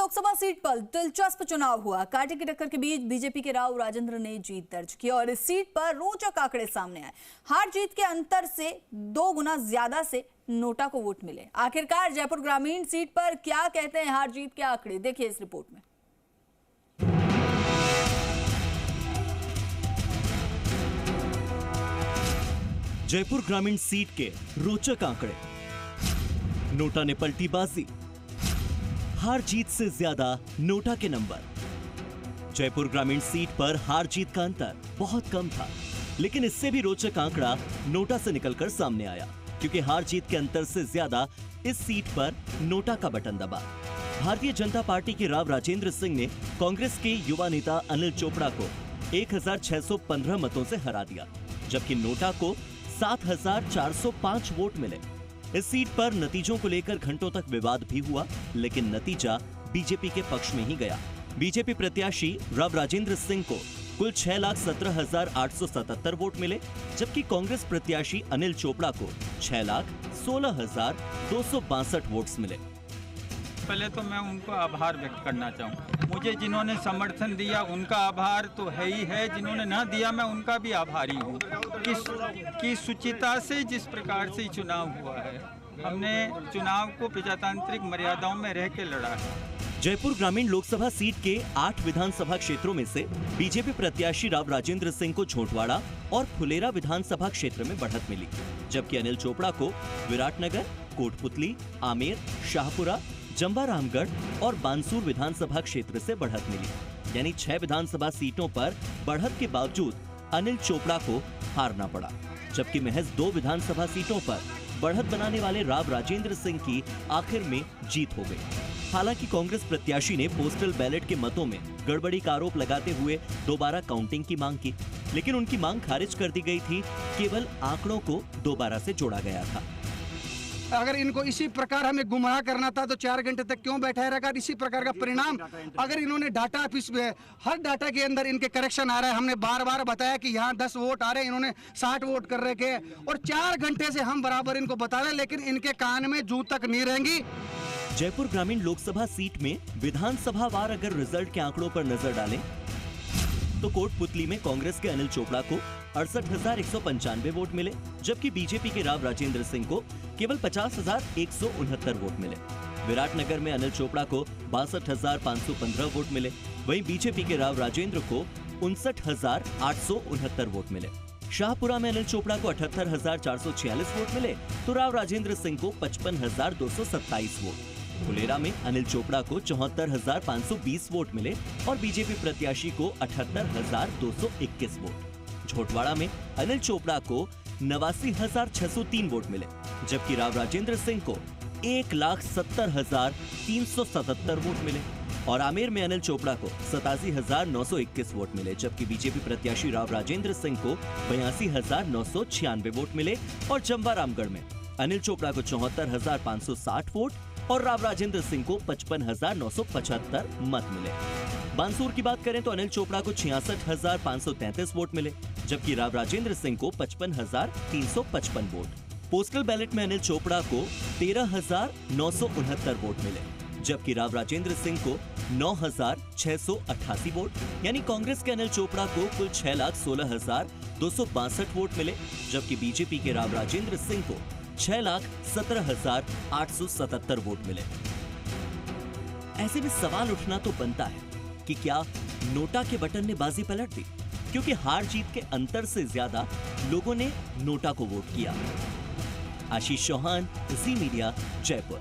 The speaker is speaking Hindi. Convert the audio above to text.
लोकसभा सीट पर दिलचस्प चुनाव हुआ। कांटे की टक्कर के बीच बीजेपी के राव राजेंद्र ने जीत दर्ज की और इस सीट पर रोचक आंकड़े सामने आए। हार जीत के अंतर से 2 गुना ज्यादा से नोटा को वोट मिले। आखिरकार जयपुर ग्रामीण सीट पर क्या कहते हैं हार जीत के आंकड़े, देखिए इस रिपोर्ट में। जयपुर ग्रामीण सीट के रोचक आंकड़े। नोटा ने पलटी बाजी, हार जीत से ज्यादा नोटा के नंबर। जयपुर ग्रामीण सीट पर हार जीत का अंतर बहुत कम था, लेकिन इससे भी रोचक आंकड़ा नोटा से निकलकर सामने आया, क्योंकि हार जीत के अंतर से ज्यादा इस सीट पर नोटा का बटन दबा। भारतीय जनता पार्टी के राव राजेंद्र सिंह ने कांग्रेस के युवा नेता अनिल चोपड़ा को 1615 मतों से हरा दिया, जबकि नोटा को 7405 वोट मिले। इस सीट पर नतीजों को लेकर घंटों तक विवाद भी हुआ, लेकिन नतीजा बीजेपी के पक्ष में ही गया। बीजेपी प्रत्याशी राव राजेंद्र सिंह को कुल 6,17,877 वोट मिले, जबकि कांग्रेस प्रत्याशी अनिल चोपड़ा को 6,16,262 वोट्स मिले। पहले तो मैं उनको आभार व्यक्त करना चाहूँ। मुझे जिन्होंने समर्थन दिया उनका आभार तो है ही है, जिन्होंने ना दिया मैं उनका भी आभारी हूँ। कि सुचिता से जिस प्रकार से चुनाव हुआ है, हमने चुनाव को प्रजातांत्रिक मर्यादाओं में रह के लड़ा है। जयपुर ग्रामीण लोकसभा सीट के 8 विधानसभा क्षेत्रों में से बीजेपी प्रत्याशी राव राजेंद्र सिंह को छोटवाड़ा और फुलेरा विधानसभा क्षेत्र में बढ़त मिली, जबकि अनिल चोपड़ा को विराटनगर, कोटपुतली, आमेर, शाहपुरा, जंबा रामगढ़ और बानसूर विधानसभा क्षेत्र से बढ़त मिली। यानी 6 विधानसभा सीटों पर बढ़त के बावजूद अनिल चोपड़ा को हारना पड़ा, जबकि महज 2 विधानसभा सीटों पर बढ़त बनाने वाले राव राजेंद्र सिंह की आखिर में जीत हो गई। हालांकि कांग्रेस प्रत्याशी ने पोस्टल बैलेट के मतों में गड़बड़ी का आरोप लगाते हुए दोबारा काउंटिंग की मांग की, लेकिन उनकी मांग खारिज कर दी गई थी। केवल आंकड़ों को दोबारा से जोड़ा गया था। अगर इनको इसी प्रकार हमें गुमराह करना था तो 4 घंटे तक क्यों बैठाए रखा। इसी प्रकार का परिणाम अगर इन्होंने डाटा ऑफिस में हर डाटा के अंदर इनके करेक्शन आ रहा है। हमने बार बार बताया कि यहाँ 10 वोट आ रहे हैं, इन्होंने 60 वोट कर रखे हैं और 4 घंटे से हम बराबर इनको बता रहे हैं, लेकिन इनके कान में जू तक नहीं रहेंगी। जयपुर ग्रामीण लोकसभा सीट में विधानसभा वार अगर रिजल्ट के आंकड़ों पर नजर डालें तो कोटपुतली में कांग्रेस के अनिल चोपड़ा को 68,195 वोट मिले, जबकि बीजेपी के राव राजेंद्र सिंह को केवल 50,169 वोट मिले। विराटनगर में अनिल चोपड़ा को 62,515 वोट मिले, वहीं बीजेपी के राव राजेंद्र को 59,869 वोट मिले। शाहपुरा में अनिल चोपड़ा को 78,446 वोट मिले, तो राव राजेंद्र सिंह को 55,227 वोट। फुलेरा में अनिल चोपड़ा को 74,520 वोट मिले और बीजेपी प्रत्याशी को 78,221 वोट। छोटवाड़ा में अनिल चोपड़ा को 89,603 वोट मिले, जबकि राव राजेंद्र सिंह को 1,70,377 वोट मिले और आमेर में अनिल चोपड़ा को 87,921 वोट मिले, जबकि बीजेपी प्रत्याशी राव राजेंद्र सिंह को 82,996 वोट मिले और जंबा रामगढ़ में अनिल चोपड़ा को 74,560 वोट और राव राजेंद्र सिंह को 55,975 मत मिले। बानसूर की बात करें तो अनिल चोपड़ा को 66,533 वोट मिले, जबकि राव राजेंद्र सिंह को 55,355 वोट। पोस्टल बैलेट में अनिल चोपड़ा को 13,969 वोट मिले, जबकि राव राजेंद्र सिंह को 9,688 वोट। यानी कांग्रेस के अनिल चोपड़ा को कुल 6,16,262 वोट मिले, जबकि बीजेपी के राव राजेंद्र सिंह को 6,17,877 वोट मिले। ऐसे में सवाल उठना तो बनता है कि क्या नोटा के बटन ने बाजी पलट दी, क्योंकि हार जीत के अंतर से ज्यादा लोगों ने नोटा को वोट किया। आशीष चौहान, जी मीडिया, जयपुर।